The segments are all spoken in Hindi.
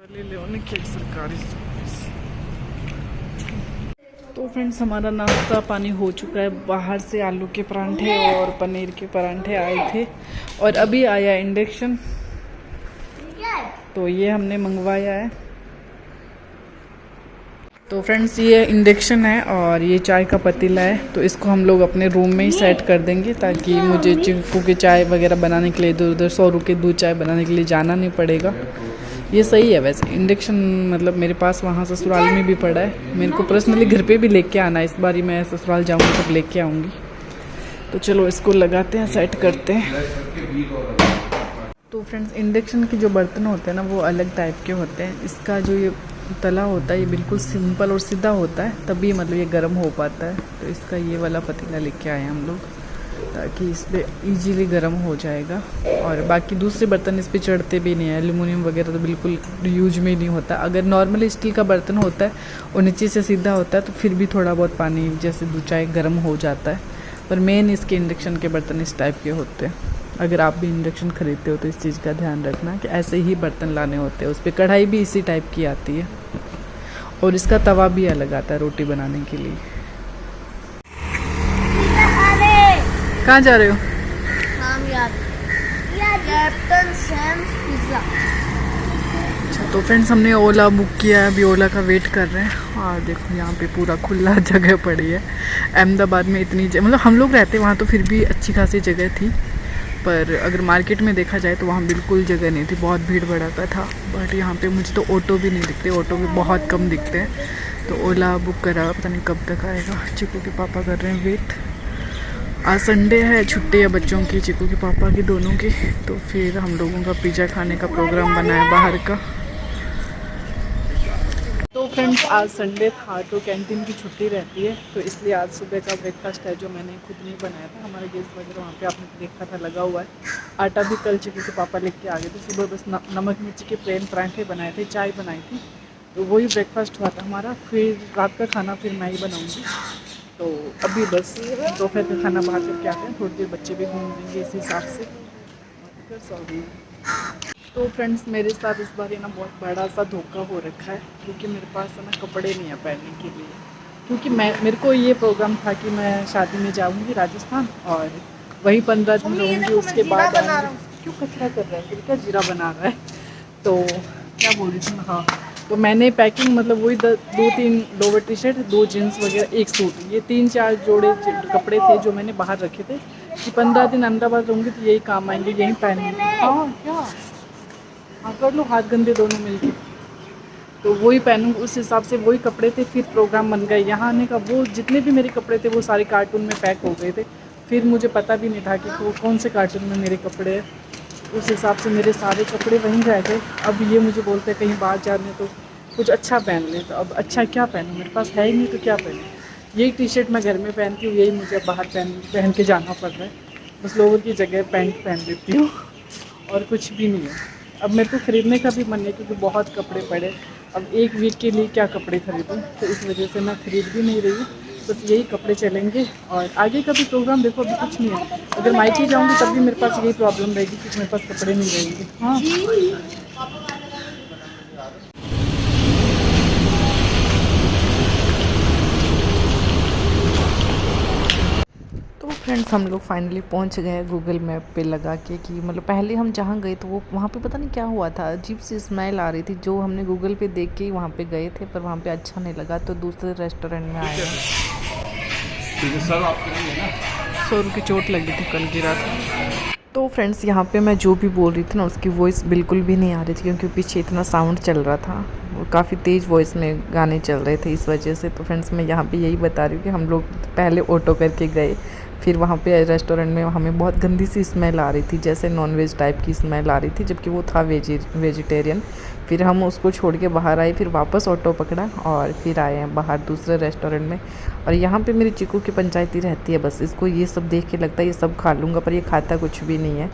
लेने की एक सरकारी सर्विस। तो फ्रेंड्स हमारा नाश्ता पानी हो चुका है। बाहर से आलू के परांठे और पनीर के परांठे आए थे और अभी आया इंडक्शन, तो ये हमने मंगवाया है। तो फ्रेंड्स ये इंडक्शन है और ये चाय का पतीला है, तो इसको हम लोग अपने रूम में ही सेट कर देंगे ताकि मुझे चिक्कू के चाय वगैरह बनाने के लिए इधर उधर 100 रुपये दूध चाय बनाने के लिए जाना नहीं पड़ेगा। ये सही है वैसे इंडक्शन, मतलब मेरे पास वहाँ ससुराल में भी पड़ा है। मेरे को पर्सनली घर पे भी लेके आना है, इस बार ही मैं ससुराल जाऊँगी तब लेके आऊँगी। तो चलो इसको लगाते हैं, सेट करते हैं। तो फ्रेंड्स इंडक्शन के जो बर्तन होते हैं ना वो अलग टाइप के होते हैं। इसका जो ये तला होता है ये बिल्कुल सिंपल और सीधा होता है, तभी मतलब ये गर्म हो पाता है। तो इसका ये वाला पतीला लेके आए हम लोग ताकि इस पर ईजीली गर्म हो जाएगा। और बाकी दूसरे बर्तन इस पर चढ़ते भी नहीं है, एल्यूमिनियम वगैरह तो बिल्कुल यूज में नहीं होता। अगर नॉर्मल स्टील का बर्तन होता है और नीचे से सीधा होता है तो फिर भी थोड़ा बहुत पानी जैसे दूध चाय गर्म हो जाता है। पर मेन इसके इंडक्शन के बर्तन इस टाइप के होते हैं। अगर आप भी इंडक्शन खरीदते हो तो इस चीज़ का ध्यान रखना कि ऐसे ही बर्तन लाने होते हैं। उस पर कढ़ाई भी इसी टाइप की आती है और इसका तवा भी अलग आता है रोटी बनाने के लिए। कहाँ जा रहे हो? अच्छा तो फ्रेंड्स हमने ओला बुक किया है, अभी ओला का वेट कर रहे हैं। और देखो यहाँ पे पूरा खुला जगह पड़ी है। अहमदाबाद में इतनी मतलब हम लोग रहते वहाँ तो फिर भी अच्छी खासी जगह थी, पर अगर मार्केट में देखा जाए तो वहाँ बिल्कुल जगह नहीं थी, बहुत भीड़ भड़ाका था। बट यहाँ पे मुझे तो ऑटो भी नहीं दिखते, ऑटो भी बहुत कम दिखते हैं। तो ओला बुक करा, पता नहीं कब तक आएगा। चिक्कू के पापा कर रहे हैं वेट। आज संडे है, छुट्टी है बच्चों की, चिक्कू के पापा की दोनों की। तो फिर हम लोगों का पिज़्ज़ा खाने का प्रोग्राम बना है बाहर का। तो फ्रेंड्स आज संडे था तो कैंटीन की छुट्टी रहती है, तो इसलिए आज सुबह का ब्रेकफास्ट है जो मैंने खुद नहीं बनाया था। हमारे गेस्ट वगैरह वहाँ पे आपने देखा था लगा हुआ है। आटा भी कल चिक्कू के पापा लेके आ गए थे। सुबह बस नमक मिर्ची के प्लेन परांठे बनाए थे, चाय बनाई थी, तो वही ब्रेकफास्ट हुआ था हमारा। फिर रात का खाना फिर मैं ही बनाऊँगी। तो अभी बस दोपहर का खाना बाहर करके आते हैं, थोड़ी देर बच्चे भी घूम लेंगे इस हिसाब से। तो फ्रेंड्स मेरे साथ इस बार ये ना बहुत बड़ा सा धोखा हो रखा है, क्योंकि मेरे पास है ना कपड़े नहीं है पहनने के लिए। क्योंकि मेरे को ये प्रोग्राम था कि मैं शादी में जाऊंगी राजस्थान और वही 15 दिन रहूँगी, उसके बाद क्यों कचरा कर रहा है फिर क्या जीरा बना रहा है। तो क्या बोल रही थी मैं, हाँ तो मैंने पैकिंग मतलब वही 2-3 लोवर टी शर्ट, 2 जीन्स वगैरह, 1 सूट, ये 3-4 जोड़े कपड़े थे जो मैंने बाहर रखे थे कि 15 दिन अहमदाबाद रहूँगी तो यही काम आएंगे, यही पहनेंगे। हाँ क्या हाँ कर लो, हाथ गंदे दोनों मिलके। तो वही पहनूँगी, उस हिसाब से वही कपड़े थे। फिर प्रोग्राम बन गया यहाँ आने का, वो जितने भी मेरे कपड़े थे वो सारे कार्टून में पैक हो गए थे। फिर मुझे पता भी नहीं था कि वो कौन से कार्टून में मेरे कपड़े हैं। उस हिसाब से मेरे सारे कपड़े वहीं रह गए। अब ये मुझे बोलते हैं कहीं बाहर जाने तो कुछ अच्छा पहन ले, तो अब अच्छा क्या पहनूँ, मेरे पास है ही नहीं तो क्या पहनूँ। यही टी शर्ट मैं घर में पहनती हूँ, यही मुझे बाहर पहन के जाना पड़ रहा है। बस लोगों की जगह पैंट पहन लेती हूँ और कुछ भी नहीं है। अब मेरे को ख़रीदने का भी मन है क्योंकि बहुत कपड़े पड़े। अब एक वीक के लिए क्या कपड़े खरीदूँ, तो इस वजह से मैं ख़रीद भी नहीं रही। बस यही कपड़े चलेंगे और आगे का भी प्रोग्राम देखो अभी कुछ नहीं है। अगर मायके जाऊँगी तब भी मेरे पास यही प्रॉब्लम रहेगी कि मेरे पास कपड़े नहीं रहेंगे। हाँ तो फ्रेंड्स हम लोग फाइनली पहुंच गए गूगल मैप पे लगा के कि मतलब पहले हम जहाँ गए तो वो वहाँ पे पता नहीं क्या हुआ था, अजीब सी स्मेल आ रही थी जो हमने गूगल पे देख के ही वहाँ पे गए थे, पर वहाँ पे अच्छा नहीं लगा तो दूसरे रेस्टोरेंट में आए। सर आपको 100 रुपये चोट लगी थी, कल गिरा था। तो फ्रेंड्स यहाँ पे मैं जो भी बोल रही थी ना उसकी वॉइस बिल्कुल भी नहीं आ रही थी, क्योंकि पीछे इतना साउंड चल रहा था, काफ़ी तेज़ वॉइस में गाने चल रहे थे इस वजह से। तो फ्रेंड्स मैं यहाँ पे यही बता रही हूँ कि हम लोग पहले ऑटो करके गए, फिर वहाँ पे रेस्टोरेंट में हमें बहुत गंदी सी स्मेल आ रही थी, जैसे नॉनवेज टाइप की स्मेल आ रही थी, जबकि वो था वेजिटेरियन। फिर हम उसको छोड़ के बाहर आए, फिर वापस ऑटो पकड़ा और फिर आए हैं बाहर दूसरे रेस्टोरेंट में। और यहाँ पे मेरी चिक्कू की पंचायती रहती है, बस इसको ये सब देख के लगता है ये सब खा लूँगा, पर ये खाता कुछ भी नहीं है।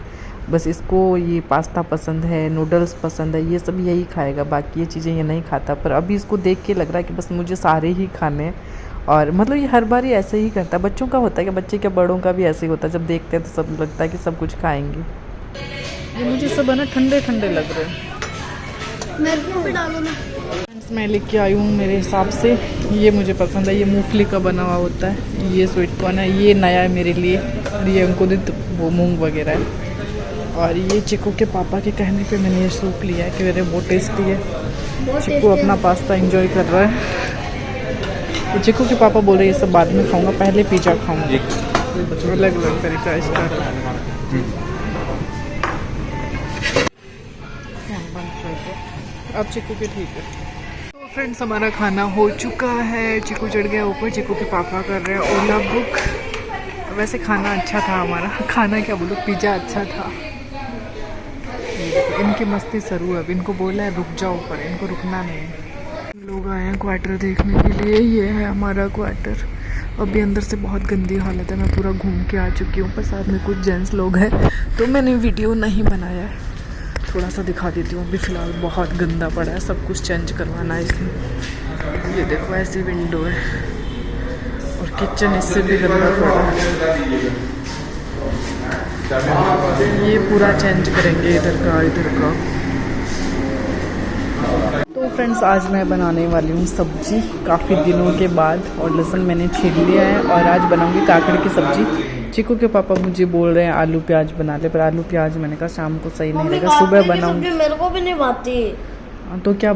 बस इसको ये पास्ता पसंद है, नूडल्स पसंद है, ये सब यही खाएगा, बाकी ये चीज़ें ये नहीं खाता। पर अभी इसको देख के लग रहा है कि बस मुझे सारे ही खाने हैं। और मतलब ये हर बार ही ऐसे ही करता है, बच्चों का होता है कि बच्चे क्या बड़ों का भी ऐसे ही होता है, जब देखते हैं तो सब लगता है कि सब कुछ खाएंगे। ये मुझे सब है ना ठंडे ठंडे लग रहे हैं। मिर्च भी डालो ना। फ्रेंड्स मैं लेके आई हूँ मेरे हिसाब से, ये मुझे पसंद है, ये मूंगफली का बना हुआ होता है, ये स्वीट कॉर्न है, ये नया है मेरे लिए, और ये अंकुरित वो मूंग वगैरह है। और ये चिकू के पापा के कहने पे मैंने ये सूप लिया है कि मेरे बहुत टेस्टी है। चिकू अपना पास्ता एंजॉय कर रहा है। तो चिकू के पापा बोल रहे ये सब बाद में खाऊंगा, पहले पिज़्ज़ा खाऊंगा। अलग अलग तरीका इसका। अब चिकू के ठीक है। तो फ्रेंड्स हमारा खाना हो चुका है, चिकू चढ़ गया ऊपर, चिकू के पापा कर रहे हैं ओला बुक। वैसे खाना अच्छा था हमारा, खाना क्या बोलूँ, पिज़्ज़ा अच्छा था। इनकी मस्ती शुरू है, अब इनको बोला है रुक जाओ ऊपर, इनको रुकना नहीं है। लोग आए हैं क्वार्टर देखने के लिए, ये है हमारा क्वार्टर। अभी अंदर से बहुत गंदी हालत है, मैं पूरा घूम के आ चुकी हूँ, पर साथ में कुछ जेंट्स लोग हैं तो मैंने वीडियो नहीं बनाया है। थोड़ा सा दिखा देती हूँ। अभी फ़िलहाल बहुत गंदा पड़ा है, सब कुछ चेंज करवाना है इसमें। ये देखो ऐसी विंडो है, और किचन इससे भी गंदा पड़ा है। ये पूरा चेंज करेंगे इधर का। तो फ्रेंड्स आज मैं बनाने वाली हूँ सब्जी काफ़ी दिनों के बाद, और लहसुन मैंने छील लिया है, और आज बनाऊँगी काकड़ी की सब्जी। चिकू के पापा मुझे बोल रहे हैं आलू प्याज बना ले, पर आलू प्याज मैंने कहा शाम को सही नहीं रहेगा, सुबह बनाऊँगी। मेरे को भी नहीं भाती। तो क्या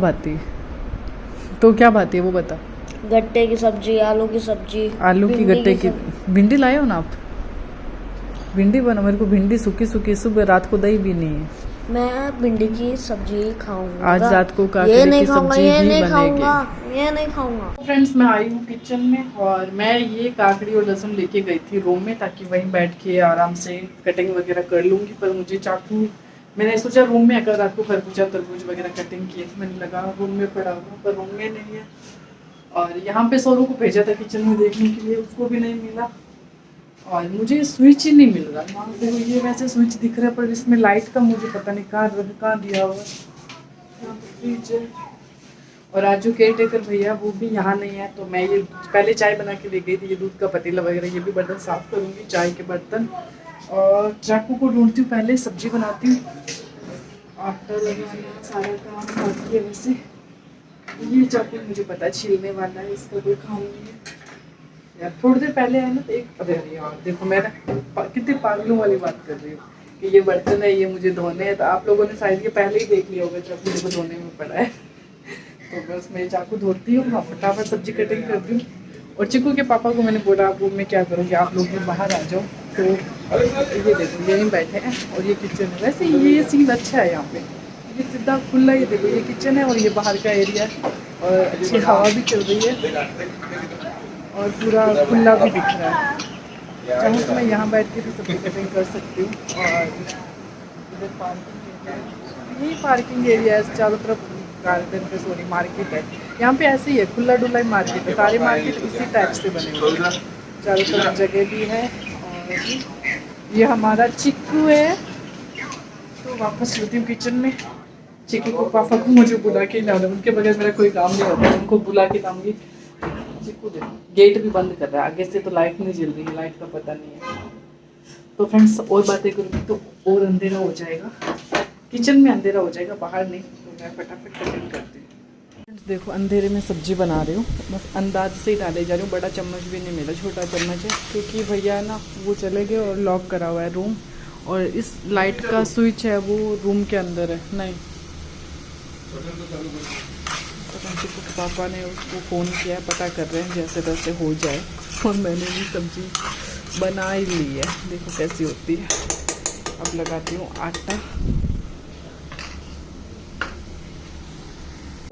भाती है वो बता। गट्टे की सब्जी, आलू की सब्जी, आलू की गट्टे की। भिंडी लाए हो ना आप? भिंडी बना, मेरे को भिंडी सूखी सुबह, रात को दही भी नहीं है। मैं भिंडी की सब्जी खाऊंगा आज रात को काकड़ी की सब्जी भी बनेगी। ये नहीं खाऊंगा। फ्रेंड्स मैं आई हूँ किचन में, और मैं ये काकड़ी और लहसुन लेके गई थी रूम में, ताकि वहीं बैठ के आराम से कटिंग वगैरह कर लूँगी। पर मुझे चाकू, मैंने सोचा रूम में, अगर रात को खरबूजा तरबूज वगैरह कटिंग किए थे, मैंने लगा रूम में पड़ा हुआ, पर रूम में नहीं है। और यहाँ पे सोनू को भेजा था किचन में देखने के लिए, उसको भी नहीं मिला। और मुझे स्विच ही नहीं मिल रहा। वहाँ पे ये वैसे स्विच दिख रहा है, पर इसमें लाइट का मुझे पता नहीं कहाँ दिया हुआ है। फ्रिज है। और आज जो केयर टेकर भैया वो भी यहाँ नहीं है, तो मैं ये पहले चाय बना के ले गई थी, ये दूध का पतीला वगैरह, ये भी बर्तन साफ करूँगी, चाय के बर्तन। और चाकू को ढूंढती हूँ, पहले सब्जी बनाती हूँ, आटा लगाना सारा काम बाकी है। वैसे ये चाकू मुझे पता है छीलने वाला है, इसका कोई काम नहीं है यार। थोड़ी देर पहले है ना, तो एक अरे यार देखो मैं ना कितनी पागलों वाली बात कर रही हूँ कि ये बर्तन है, ये मुझे धोने हैं। तो आप लोगों ने शायद ये पहले ही देख लिया होगा चाकू मुझे धोने में पड़ा है। तो मैं उसमें चाकू धोती हूँ, हाँ फटाफट सब्जी कटिंग करती हूँ। और चिकू के पापा को मैंने बोला आप रूम में क्या करोगे, आप लोग भी बाहर आ जाओ। तो ये देखो यहीं बैठे हैं, और ये किचन है। वैसे ये सीन अच्छा है यहाँ पे, ये सीधा खुला, ये देखो ये किचन है और ये बाहर का एरिया है, और अच्छी हवा भी चल रही है, और पूरा खुला भी दिख रहा है। चाहूँ तो मैं यहाँ बैठ के भी सब्जी कटिंग कर सकती हूँ। और इधर पार्किंग एरिया, यही पार्किंग एरिया है, चारों तरफ गार्डन पे सॉरी मार्केट है। यहाँ पे ऐसे ही है, खुला डुला ही मार्केट है, सारे मार्केट इसी टाइप से बने हुए हैं, चारों तरफ जगह भी है। और ये हमारा चिक्कू है। तो वापस चलती हूँ किचन में। चिक्कू को पापा को मुझे बुला के लाना, उनके बगैर मेरा कोई काम नहीं होता, उनको बुला के लाऊंगी। गेट भी बंद कर रहा है, आगे से तो लाइट नहीं जल रही है, लाइट का पता नहीं है। तो फ्रेंड्स और बातें करूँगी तो और अंधेरा हो जाएगा, किचन में अंधेरा हो जाएगा, बाहर नहीं। तो मैं फटाफट कटिंग करती हूँ। फ्रेंड्स देखो अंधेरे में सब्जी बना रही हूँ, बस अंदाज से ही डाले जा रही हूँ, बड़ा चम्मच भी नहीं मिला, छोटा चम्मच है, क्योंकि भैया ना वो चले गए और लॉक करा हुआ है रूम, और इस लाइट का स्विच है वो रूम के अंदर है। नहीं चिकू के पापा ने उसको फ़ोन किया है, पता कर रहे हैं जैसे तैसे हो जाए। और मैंने भी सब्जी बना ही ली है, देखो कैसी होती है। अब लगाती हूँ आटा।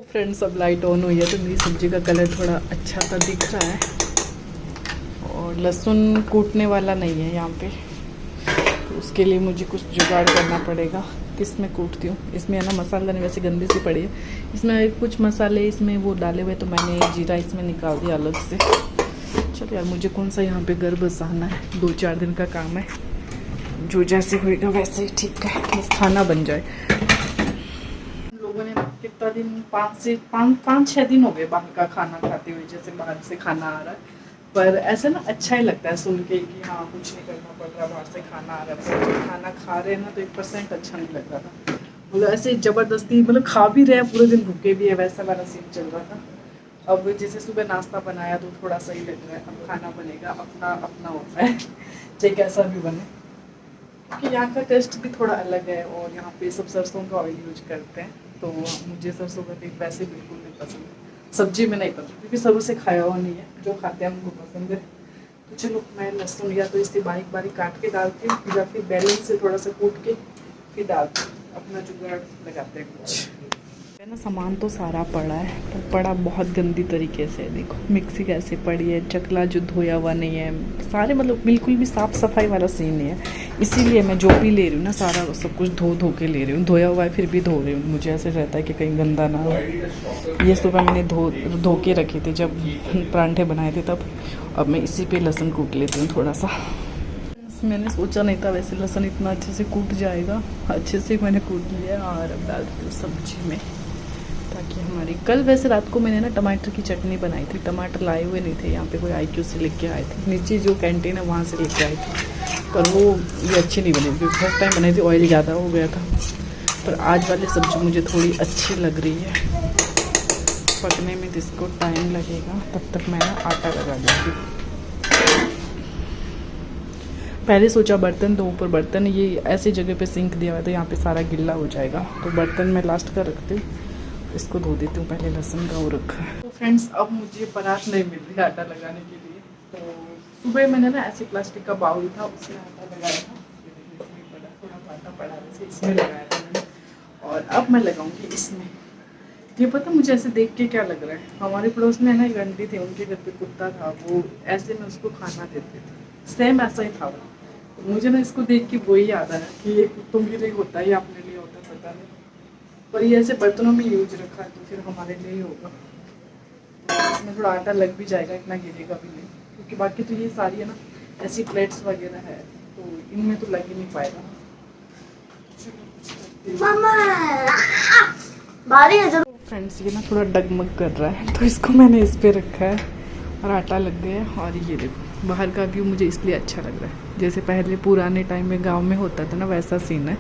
फ्रेंड्स अब लाइट ऑन हुई है, तो मेरी सब्जी का कलर थोड़ा अच्छा सा दिख रहा है। और लहसुन कूटने वाला नहीं है यहाँ पे, तो उसके लिए मुझे कुछ जुगाड़ करना पड़ेगा। किस में कूटती हूँ, इसमें है ना मसाला नहीं, वैसे गंदी सी पड़ी है, इसमें कुछ मसाले इसमें वो डाले हुए, तो मैंने जीरा इसमें निकाल दिया अलग से। चलो यार मुझे कौन सा यहाँ पे घर बसाना है, 2-4 दिन का काम है, जो जैसे होएगा वैसे ही ठीक है, बस खाना बन जाए। लोगों ने कितना दिन 5-6 दिन हो गए बाहर का खाना खाते हुए, जैसे बाहर से खाना आ रहा है, पर ऐसा ना अच्छा ही लगता है सुन के कि हाँ कुछ नहीं करना पड़ रहा, बाहर से खाना आ रहा है। तो खाना खा रहे हैं ना, तो 1% अच्छा नहीं लग रहा था। मतलब ऐसे ज़बरदस्ती मतलब खा भी रहे हैं पूरे दिन भूखे भी है, वैसा वाला सीन चल रहा था। अब जैसे सुबह नाश्ता बनाया तो थोड़ा सही लग रहा है, अब खाना बनेगा अपना अपना होता है चाहे कैसा भी बने, क्योंकि यहाँ का टेस्ट भी थोड़ा अलग है और यहाँ पे सब सरसों का ऑयल यूज करते हैं, तो मुझे सरसों का तेल वैसे बिल्कुल नहीं पसंद, सब्जी में नहीं पसंद क्योंकि शुरू से खाया हुआ नहीं है, जो खाते हैं उनको पसंद है। तो चलो मैं लहसुन या तो इसे बारीक बारीक काट के डालती हूँ या फिर बैलेंस से थोड़ा सा कूट के फिर डालती हूँ, अपना जुगाड़ लगाते हैं कुछ। है ना, सामान तो सारा पड़ा है पर पड़ा बहुत गंदी तरीके से, देखो मिक्सी कैसे पड़ी है, चकला जो धोया हुआ नहीं है, सारे मतलब बिल्कुल भी साफ़ सफाई वाला सीन नहीं है। इसीलिए मैं जो भी ले रही हूँ ना सारा सब कुछ धो के ले रही हूँ, धोया हुआ है फिर भी धो रही हूँ, मुझे ऐसे रहता है कि कहीं गंदा ना हो। ये सुबह मैंने धो के रखे थे जब परांठे बनाए थे तब, अब मैं इसी पे लहसुन कूट लेती हूँ थोड़ा सा। मैंने सोचा नहीं था वैसे लहसुन इतना अच्छे से कूट जाएगा, अच्छे से मैंने कूट लिया और अब डालती हूँ सब्जी में, ताकि हमारी कल वैसे रात को मैंने ना टमाटर की चटनी बनाई थी, टमाटर लाए हुए नहीं थे, यहाँ पे कोई IQ से लेके आए थे, नीचे जो कैंटीन है वहाँ से लेके आए थे, पर वो ये अच्छी नहीं बनी क्योंकि फर्स्ट टाइम बनाई थी ऑयल ज़्यादा हो गया था। पर आज वाली सब्ज़ी मुझे थोड़ी अच्छी लग रही है, पकने में जिसको टाइम लगेगा तब तक मैं आटा लगा देती हूँ। पहले सोचा बर्तन दो, ऊपर बर्तन ये ऐसी जगह पे सिंक दिया हुआ है तो यहाँ पे सारा गिल्ला हो जाएगा, तो बर्तन मैं लास्ट का रखती हूँ, इसको धो देती हूँ पहले, लहसुन का वो रखा है। तो फ्रेंड्स अब मुझे परात नहीं मिल रही आटा लगाने के लिए, तो सुबह मैंने ना ऐसे प्लास्टिक का बाउल था उसमें आटा लगाया था, थोड़ा आटा पड़ा वैसे इसमें लगाया था मैंने, और अब मैं लगाऊंगी इसमें। ये पता मुझे ऐसे देख के क्या लग रहा है, हमारे पड़ोस में है ना एक आंटी थी, उनके घर पे कुत्ता था, वो ऐसे में उसको खाना देते थे, सेम ऐसा ही था वो। तो मुझे ना इसको देख के वही याद आया कि ये कुत्तों के लिए होता है या अपने लिए होता है पता नहीं, पर ये ऐसे बर्तनों में यूज रखा है तो फिर हमारे लिए ही होगा। तो इसमें थोड़ा आटा लग भी जाएगा, इतना गिरेगा भी नहीं, क्योंकि बाकी तो ये सारी है ना ऐसी प्लेट्स वगैरह है तो इनमें तो लग ही नहीं पाएगा। फ्रेंड्स ये ना थोड़ा डगमग कर रहा है तो इसको मैंने इस पे रखा है और आटा लग गया है। और ये देखो बाहर का व्यू मुझे इसलिए अच्छा लग रहा है, जैसे पहले पुराने टाइम में गांव में होता था ना वैसा सीन है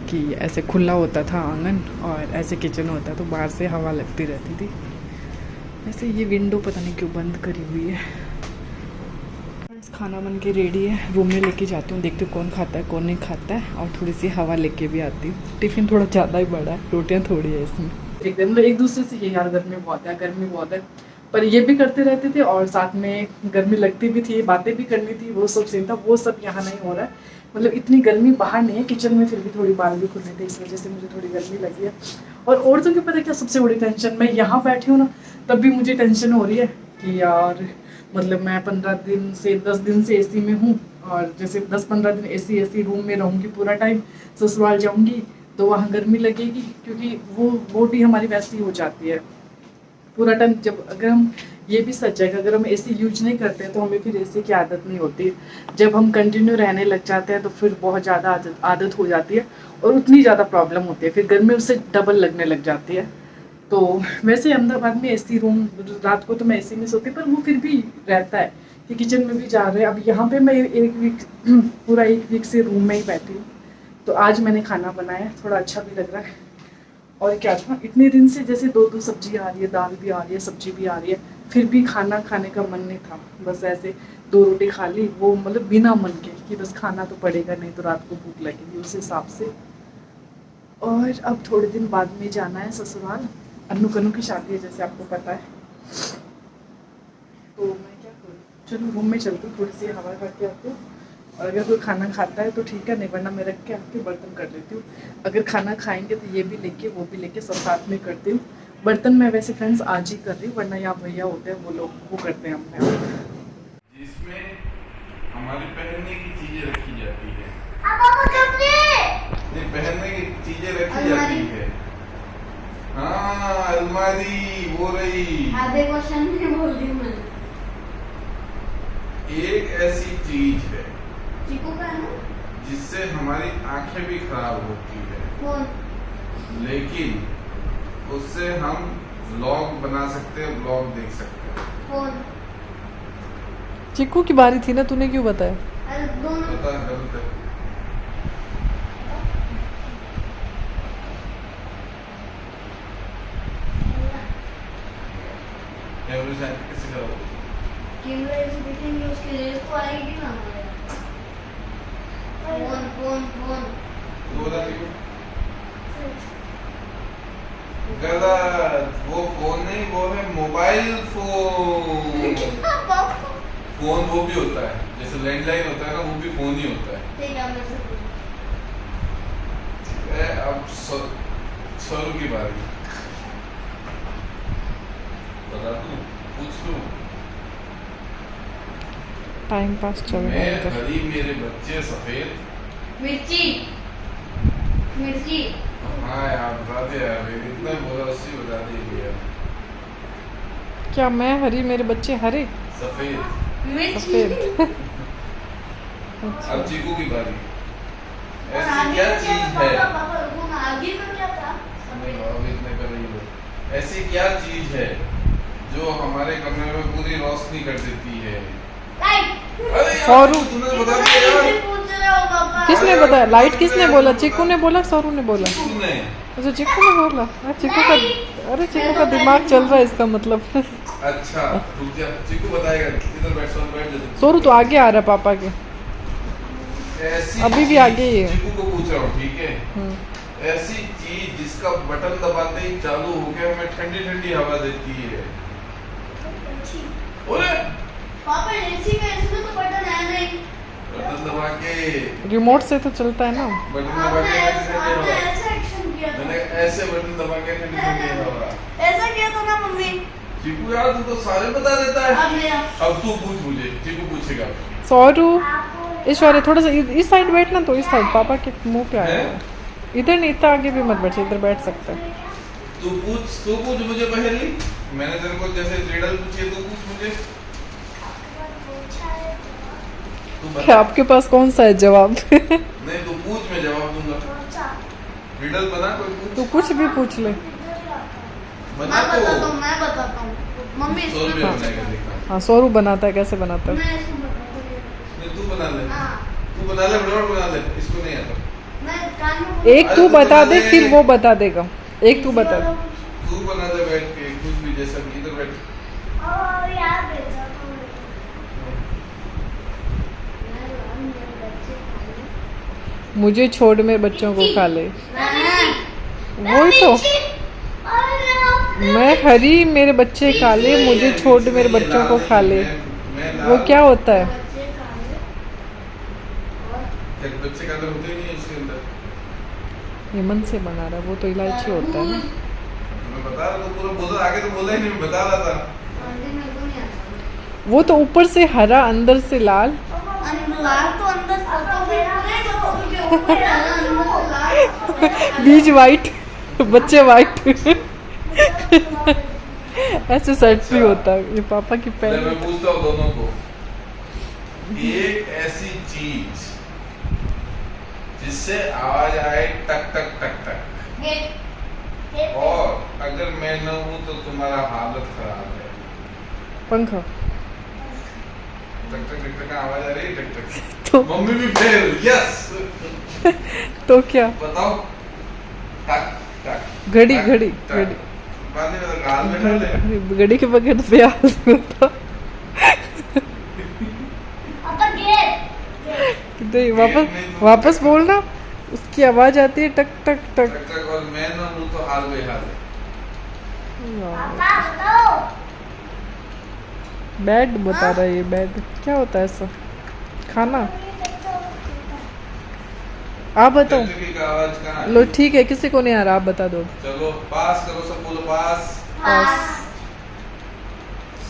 कि ऐसे खुला होता था आंगन और ऐसे किचन होता तो बाहर से हवा लगती रहती थी। वैसे ये विंडो पता नहीं क्यों बंद करी हुई है। फ्रेंड्स खाना बन के रेडी है, रूम में लेके जाती हूँ, देखती हूँ कौन खाता है कौन नहीं खाता है, और थोड़ी सी हवा लेके भी आती हूँ। टिफ़िन थोड़ा ज़्यादा ही बड़ा है, रोटियाँ थोड़ी है इसमें। एकदम एक दूसरे से ये यार गर्मी बहुत है, गर्मी बहुत है, पर ये भी करते रहते थे और साथ में गर्मी लगती भी थी, बातें भी करनी थी, वो सब सीन था, वो सब यहाँ नहीं हो रहा है। मतलब इतनी गर्मी बाहर नहीं है, किचन में फिर भी थोड़ी बाल भी खुले थे, इस वजह से मुझे थोड़ी गर्मी लगी है। और औरतों के पता क्या सबसे बड़ी टेंशन, मैं यहाँ बैठी हूँ ना तब भी मुझे टेंशन हो रही है कि यार मतलब मैं 15 दिन से 10 दिन से AC में हूँ, और जैसे 10-15 दिन AC रूम में रहूँगी पूरा टाइम, ससुराल जाऊँगी तो वहाँ गर्मी लगेगी, क्योंकि वो बॉडी हमारी वैसी हो जाती है पूरा टाइम। जब अगर हम ये भी सच है कि अगर हम AC यूज नहीं करते हैं तो हमें फिर AC की आदत नहीं होती, जब हम कंटिन्यू रहने लग जाते हैं तो फिर बहुत ज़्यादा आदत हो जाती है और उतनी ज़्यादा प्रॉब्लम होती है, फिर गर्मी उससे डबल लगने लग जाती है। तो वैसे अहमदाबाद में AC रूम रात को तो मैं AC में सोती, पर वो फिर भी रहता है कि किचन में भी जा रहे हैं। अब यहाँ पे मैं पूरा एक वीक से रूम में ही बैठी हूँ, तो आज मैंने खाना बनाया, थोड़ा अच्छा भी लग रहा है। और क्या था, इतने दिन से जैसे 2-2 सब्जी आ रही है, दाल भी आ रही है, सब्जी भी आ रही है, फिर भी खाना खाने का मन नहीं था, बस ऐसे 2 रोटी खा ली, वो मतलब बिना मन के कि बस खाना तो पड़ेगा, नहीं तो रात को भूख लगेगी उस हिसाब से। और अब थोड़े दिन बाद में जाना है ससुराल, अन्नू कन्नू की शादी है जैसे आपको पता है, तो मैं क्या करूँ, चलो रूम में चलती हूँ, थोड़ी सी हवा खा के आती हूँ, और अगर कोई खाना खाता है तो ठीक है, नहीं वरना मैं रख के आके बर्तन कर लेती हूँ। अगर खाना खाएंगे तो ये भी लेके वो भी लेके सब साथ में करती हूँ। बर्तन मैं वैसे फ्रेंड्स आज ही कर रही हूँ, वरना यहाँ भैया होते हैं वो लोग वो करते हैं अपने आप। जिसमें हमारी पहनने की चीजें रखी जाती है, पहनने की चीजें रखी जाती है। हाँ अलमारी वो रही, आधे क्वेश्चन में बोल दी मैंने। एक ऐसी चीज है चीकू का है ना, जिससे हमारी आंखें भी खराब होती है, फोन, लेकिन उससे हम व्लॉग बना सकते हैं, व्लॉग देख सकते हैं। फोन। चिक्कू की बारी थी ना, तूने क्यों बताया? अरे दोनों। पता है गलत है। कैमरे से कैसे करोगे? कैमरे से देखेंगे उसके लिए तो आएगी ना हमारे फोन तो बता देखो गलत, वो फोन नहीं, वो है मोबाइल फोन। फोन वो भी होता है, जैसे लैंडलाइन होता है ना, वो भी फोन ही होता है। ठीक है मेरे से ठीक है, अब सरू की बारी। बता दूं, पूछ लूं। टाइम पास चल रहा मैं है इधर। हरी, मेरे बच्चे सफेद। मिर्ची हाँ यार बता दे यार, इतना बोला उससे बता दे यार। क्या मैं हरी मेरे बच्चे हरे सफेद। मिर्ची सफेद? अब चीकू की बारी। और ऐसी आगे क्या का चीज था? है? पापा रुको ना, आगे का क्या था? नहीं बाबा, इतने कर रही हो। ऐसी क्या चीज है जो हमारे कमरे में पूरी रोशनी कर देती है? लाइट। अरे यार, सौरू। तूने बता दिया यार। पूछ रहे हो पापा। किसने बताया? लाइट किसने बोला? चिकू ने बोला, सौरू ने बोला? तूने। अच्छा चिकू ने बोला। चिकू का, अरे चिकू का दिमाग चल रहा है इसका मतलब। अच्छा रुक जा, चीकू बताएगा। इधर बैठ, सौरू बैठ जा। सौरू तो आगे आ रहा है पापा के। ऐसी अभी भी चीज- आगे ही है। चीकू को पूछ रहा हूँ, ठीक है? ऐसी चीज जिसका बटन दबाते ही चालू हो गया, हमें ठंडी ठंडी हवा देती है। अरे पापा एसी का, इसमें तो बटन है नहीं। बटन दबा के, रिमोट से तो चलता है ना। बटन दबा के ठंडी ठंडी आपने हवा। ऐसा एक्शन किया था। मैंने ऐसे बटन दबा के ठंडी ठंडी हवा। ऐसा किया था ना मम्मी। चीकू यार, तू तो सारे बता देता है। अब मेरा अब तू पूछ मुझे, चीकू पूछेगा। सौरू, ईश्वरी थोड़ा सा इस साइड बैठना, तो इस साइड पापा के मुंह पे आया हैं? है। इधर नहीं, इतना आगे भी मत बैठे, इधर बैठ सकता है। तू पूछ मुझे पहली। मैंने तेरे को जैसे रिडल पूछी है, तू पूछ मुझे। तू क्या बता। आपके पास कौन सा है जवाब? नहीं तू पूछ, मैं जवाब दूंगा। रिडल बना कोई पूछ। तू कुछ भी पूछ ले। बना मैं तो। बताता हूँ, मैं बताता हूँ मम्मी सौ इसमें रुपये बनाएगा, देखा। हाँ सौरू बनाता है, कैसे बनाता है? मैं इसमें बताता हूँ। नहीं तू बना ले। हाँ, तू बना ले, फटाफट बना ले, इसको नहीं आता। मैं कान में एक अरे तू तो बता बना दे, ले। फिर वो बता देगा। एक तू बता दे। तू बना दे बैठ के, कुछ भी जैसा भी। इधर बैठ। यार भेजा था मुझे छोड़ मेरे बच्चों को खा ले। वही तो, मैं हरी मेरे बच्चे खा ले, मुझे छोड़ मेरे बच्चों को खा ले। वो क्या होता है? बच्चे का अंदर होते ही नहीं है उसके अंदर। ये मन से बना रहा है, वो तो इलायची होता है ना। मैं बता रहा था, पूरा बोला, आगे तो बोला ही नहीं, मैं बता रहा था। वो तो ऊपर से हरा, अंदर से लाल। लाल तो अंदर बीज वाइट, बच्चे वाइट। ऐसे सेट भी होता है। ये पापा की मैं पहले। पूछता हूँ दोनों को, एक ऐसी चीज जिससे आवाज आए टक टक टक टक, और अगर मैं न हूं तो तुम्हारा हालत खराब है। पंखा। टक टक टक टक आवाज आ रही है, टक टक। तो मम्मी भी फेल, यस। तो क्या? बताओ। टक टक। घड़ी टक, घड़ी टक। घड़ी बाद में तो गाल में डाल दे। घड़ी के बगैर तो प्याज होता। नहीं, वापस बोलना। उसकी आवाज आती है टक टक टक। टक टक, और मैं न हूं तो हाल बेहाल है। बेड बता रहा है ये। बेड क्या होता है ऐसा? खाना? आप बताओ। टक टक की आवाज कहाँ लो ठीक है, किसी को नहीं आ रहा, आप बता दो। चलो पास करो, सब बोलो पास। बस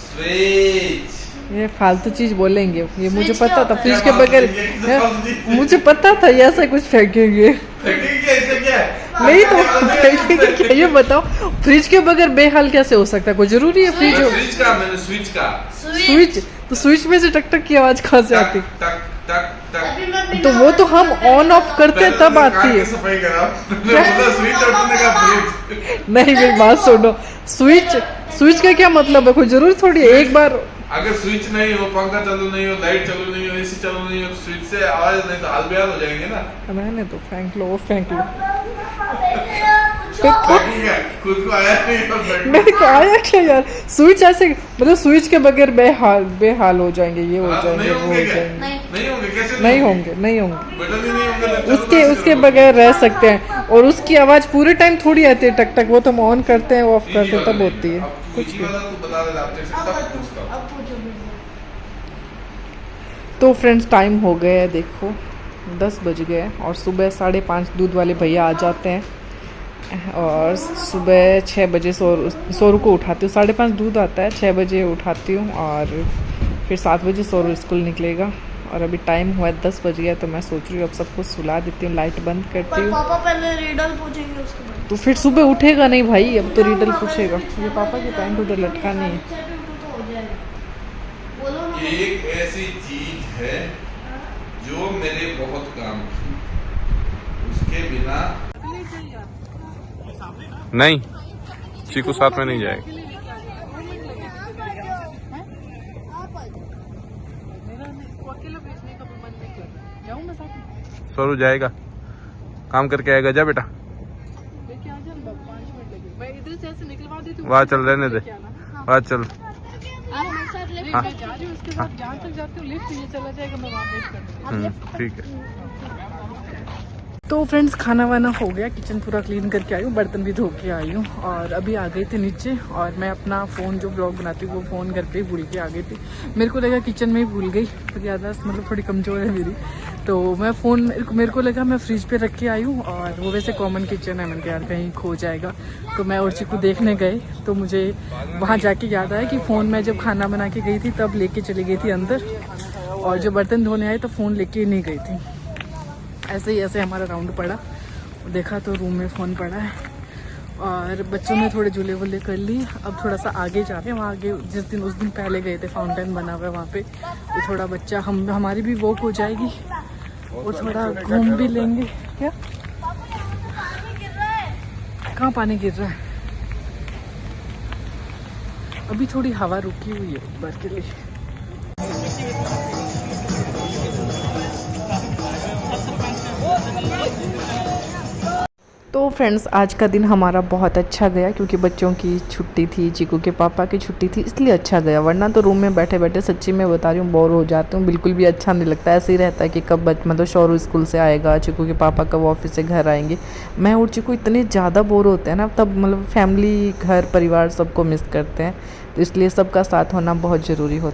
स्विच। ये फालतू चीज बोलेंगे, ये मुझे Switch पता क्या था। होता फ्रिज है? के बगैर क्या फालतू चीज? मुझे पता था ये ऐसा कुछ फेंकेंगे। फेंकेंगे, इससे क्या है? नहीं तो फेंकेंगे क्या? ये बताओ, फ्रिज के बगैर बेहाल कैसे हो सकता है? कोई जरूरी है फ्रिज हो? स्विच का, मैंने स्विच का। स्विच तो स्विच में से टक टक की आवाज कहाँ से आती? टक टक टक टक। तो वो तो हम ऑन ऑफ करते हैं तब आती है। सफाई करा। मैंने बोला स्विच, और तुमने कहा फ्रिज। नहीं मेरी बात सुनो, स्विच स्विच का क्या मतलब है? कोई जरूरी थोड़ी है एक बार। अगर स्विच नहीं हो, पंखा चालू नहीं हो, लाइट चालू नहीं हो, एसी चालू नहीं हो, स्विच से आवाज नहीं तो हाल बेहाल हो जाएंगे ना। रहने तो, फेंक लो, वो फेंक लो। खुद को आया नहीं तो मैंने कहा आया क्या यार, स्विच ऐसे मतलब स्विच के बगैर बेहाल हो जाएंगे, ये हो जाएंगे, वो हो जाएंगे। नहीं होंगे, कैसे नहीं होंगे बटन ही नहीं होंगे। उसके बगैर रह सकते हैं। और उसकी आवाज़ पूरे टाइम थोड़ी आती है टक टक, वो तो हम ऑन करते हैं ऑफ करते हैं तब होती है कुछ भी। अब पूछो तो फ्रेंड्स टाइम हो गया है, देखो 10 बज गए हैं और सुबह 5:30 दूध वाले भैया आ जाते हैं और सुबह 6 बजे सोरू को उठाती हूँ। 5:30 दूध आता है, 6 बजे उठाती हूँ और फिर 7 बजे सोरू स्कूल निकलेगा। और अभी टाइम हुआ है 10 बज गया, तो मैं सोच रही हूँ अब सबको सुला देती हूँ, लाइट बंद करती पर हूँ। पापा पहले रीडल पूछेंगे उसके बाद। तो फिर सुबह उठेगा नहीं भाई, अब तो रीडल पूछेगा। ये पापा की पैंट उधर लटका नहीं है। तो हो जाएगा। बोलो ना। एक ऐसी चीज है जो मेरे बहुत काम की, उसके बिना नहीं, चीकू साथ में नहीं जाएगा। सोरू जाएगा, काम करके आएगा। जा बेटा, वहाँ चल, रहने दे, वहाँ चल। हाँ ठीक है। तो फ्रेंड्स खाना वाना हो गया, किचन पूरा क्लीन करके आई हूँ, बर्तन भी धो के आई हूँ और अभी आ गई थी नीचे। और मैं अपना फ़ोन जो ब्लॉग बनाती हूँ वो फ़ोन घर पे ही भूल के आ गई थी। मेरे को लगा किचन में ही भूल गई, तो ज़्यादा मतलब थोड़ी कमज़ोर है मेरी, तो मैं फ़ोन मेरे को लगा मैं फ्रिज पे रख के आई हूँ। और वो वैसे कॉमन किचन है, मैंने कहा यार कहीं खो जाएगा। तो मैं और चीकू देखने गए तो मुझे वहाँ जाके याद आया कि फ़ोन मैं जब खाना बना के गई थी तब लेके चली गई थी अंदर, और जब बर्तन धोने आए तो फ़ोन लेके नहीं गई थी। ऐसे हमारा राउंड पड़ा, देखा तो रूम में फ़ोन पड़ा है। और बच्चों ने थोड़े झूले वूले कर ली। अब थोड़ा सा आगे जा रहे हैं, वहाँ आगे उस दिन पहले गए थे, फाउंटेन बना हुआ है वहाँ पे, तो थोड़ा बच्चा हमारी भी वॉक हो जाएगी और थोड़ा घूम भी लेंगे। क्या कहाँ पानी गिर रहा है? अभी थोड़ी हवा रुकी हुई है एक बार के लिए। तो फ्रेंड्स आज का दिन हमारा बहुत अच्छा गया, क्योंकि बच्चों की छुट्टी थी, चीकू के पापा की छुट्टी थी, इसलिए अच्छा गया। वरना तो रूम में बैठे बैठे सच्ची में बता रही हूँ बोर हो जाती हूँ, बिल्कुल भी अच्छा नहीं लगता। ऐसे ही रहता है कि कब मतलब शौरू स्कूल से आएगा, चीकू के पापा कब ऑफिस से घर आएंगे। मैं और चीकू इतने ज़्यादा बोर होते हैं ना, तब मतलब फैमिली घर परिवार सबको मिस करते हैं, तो इसलिए सबका साथ होना बहुत ज़रूरी होता है।